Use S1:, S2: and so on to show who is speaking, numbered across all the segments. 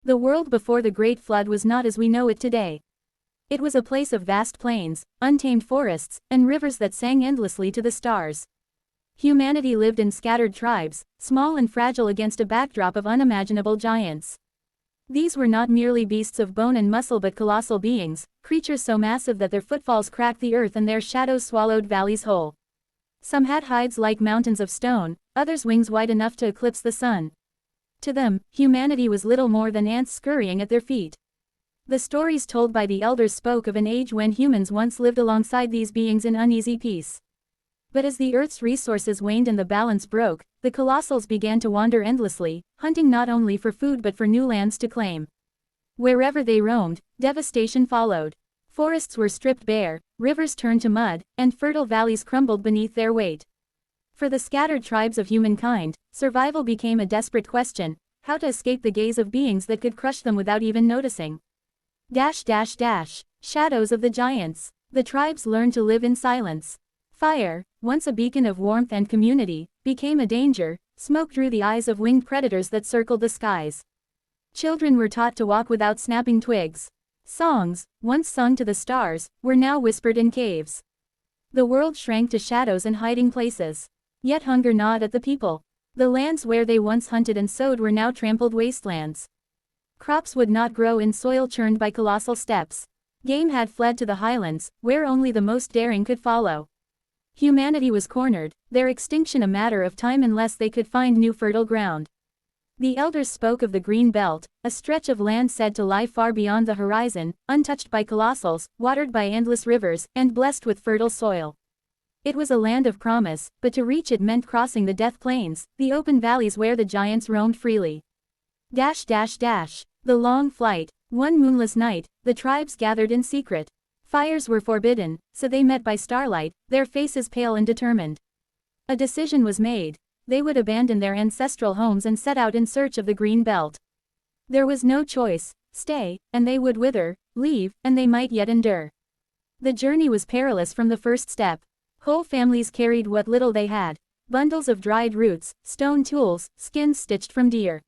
S1: The world before the Great Flood was not as we know it today. It was a place of vast plains, untamed forests, and rivers that sang endlessly to the stars. Humanity lived in scattered tribes, small and fragile against a backdrop of unimaginable giants. These were not merely beasts of bone and muscle but colossal beings, creatures so massive that their footfalls cracked the earth and their shadows swallowed valleys whole. Some had hides like mountains of stone, others wings wide enough to eclipse the sun. To them, humanity was little more than ants scurrying at their feet. The stories told by the elders spoke of an age when humans once lived alongside these beings in uneasy peace. But as the Earth's resources waned and the balance broke, the Colossols began to wander endlessly, hunting not only for food but for new lands to claim. Wherever they roamed, devastation followed. Forests were stripped bare, rivers turned to mud, and fertile valleys crumbled beneath their weight. For the scattered tribes of humankind, survival became a desperate question: how to escape the gaze of beings that could crush them without even noticing. Shadows of the giants. The tribes learned to live in silence. Fire, once a beacon of warmth and community, became a danger. Smoke drew the eyes of winged predators that circled the skies. Children were taught to walk without snapping twigs. Songs, once sung to the stars, were now whispered in caves. The world shrank to shadows and hiding places. Yet hunger gnawed at the people. The lands where they once hunted and sowed were now trampled wastelands. Crops would not grow in soil churned by colossal steps. Game had fled to the highlands, where only the most daring could follow. Humanity was cornered, their extinction a matter of time unless they could find new fertile ground. The elders spoke of the Green Belt, a stretch of land said to lie far beyond the horizon, untouched by colossols, watered by endless rivers, and blessed with fertile soil. It was a land of promise, but to reach it meant crossing the death plains, the open valleys where the giants roamed freely. The long flight. One moonless night, the tribes gathered in secret. Fires were forbidden, so they met by starlight, their faces pale and determined. A decision was made. They would abandon their ancestral homes and set out in search of the Green Belt. There was no choice: stay, and they would wither; leave, and they might yet endure. The journey was perilous from the first step. Whole families carried what little they had: bundles of dried roots, stone tools, skins stitched from deer.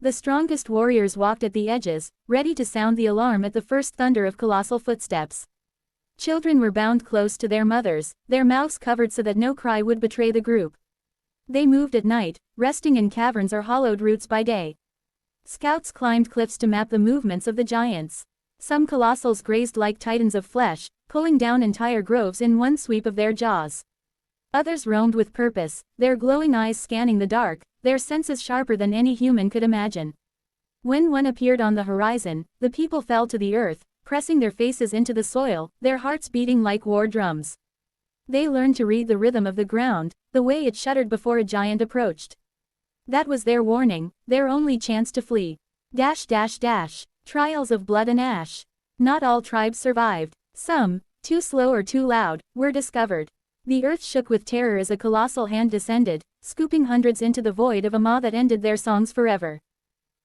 S1: The strongest warriors walked at the edges, ready to sound the alarm at the first thunder of colossal footsteps. Children were bound close to their mothers, their mouths covered so that no cry would betray the group. They moved at night, resting in caverns or hollowed roots by day. Scouts climbed cliffs to map the movements of the giants. Some colossals grazed like titans of flesh, pulling down entire groves in one sweep of their jaws. Others roamed with purpose, their glowing eyes scanning the dark, their senses sharper than any human could imagine. When one appeared on the horizon, the people fell to the earth, pressing their faces into the soil, their hearts beating like war drums. They learned to read the rhythm of the ground, the way it shuddered before a giant approached. That was their warning, their only chance to flee. Trials of blood and ash. Not all tribes survived. Some, too slow or too loud, were discovered. The earth shook with terror as a colossal hand descended, scooping hundreds into the void of a maw that ended their songs forever.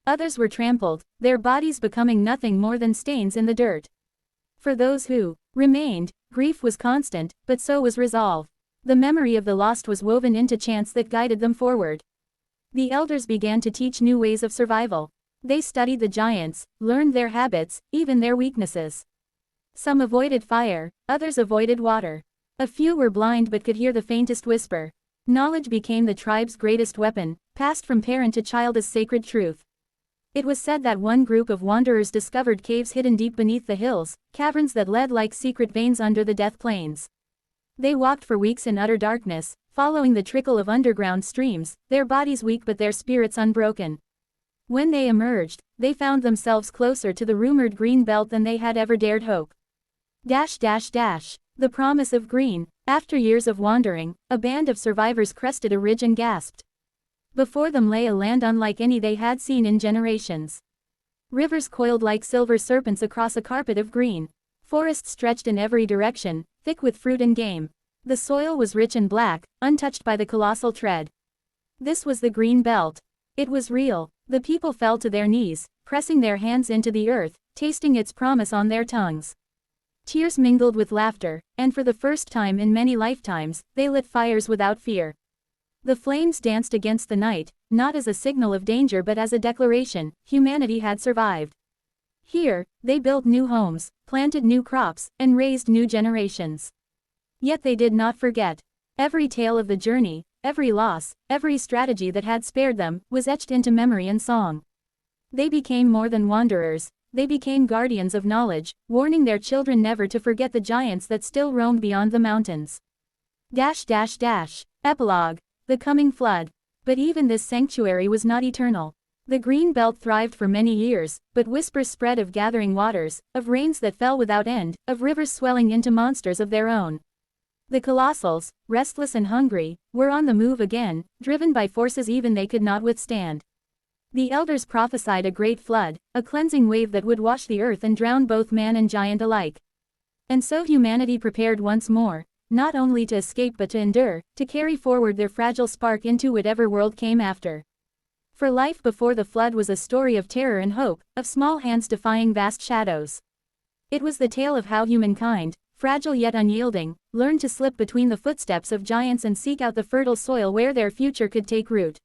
S1: Others were trampled, their bodies becoming nothing more than stains in the dirt. For those who remained, grief was constant, but so was resolve. The memory of the lost was woven into chants that guided them forward. The elders began to teach new ways of survival. They studied the giants, learned their habits, even their weaknesses. Some avoided fire, others avoided water. A few were blind but could hear the faintest whisper. Knowledge became the tribe's greatest weapon, passed from parent to child as sacred truth. It was said that one group of wanderers discovered caves hidden deep beneath the hills, caverns that led like secret veins under the death plains. They walked for weeks in utter darkness, following the trickle of underground streams, their bodies weak but their spirits unbroken. When they emerged, they found themselves closer to the rumored Green Belt than they had ever dared hope. The promise of green. After years of wandering, a band of survivors crested a ridge and gasped. Before them lay a land unlike any they had seen in generations. Rivers coiled like silver serpents across a carpet of green. Forests stretched in every direction, thick with fruit and game. The soil was rich and black, untouched by the colossal tread. This was the Green Belt. It was real. The people fell to their knees, pressing their hands into the earth, tasting its promise on their tongues. Tears mingled with laughter, and for the first time in many lifetimes, they lit fires without fear. The flames danced against the night, not as a signal of danger but as a declaration: humanity had survived. Here, they built new homes, planted new crops, and raised new generations. Yet they did not forget. Every tale of the journey, every loss, every strategy that had spared them, was etched into memory and song. They became more than wanderers, they became guardians of knowledge, warning their children never to forget the giants that still roamed beyond the mountains. Epilogue. The coming flood. But even this sanctuary was not eternal. The green belt thrived for many years, but whispers spread of gathering waters, of rains that fell without end, of rivers swelling into monsters of their own. The Colossols, restless and hungry, were on the move again, driven by forces even they could not withstand. The elders prophesied a great flood, a cleansing wave that would wash the earth and drown both man and giant alike. And so humanity prepared once more, not only to escape but to endure, to carry forward their fragile spark into whatever world came after. For life before the flood was a story of terror and hope, of small hands defying vast shadows. It was the tale of how humankind, fragile yet unyielding, learned to slip between the footsteps of giants and seek out the fertile soil where their future could take root.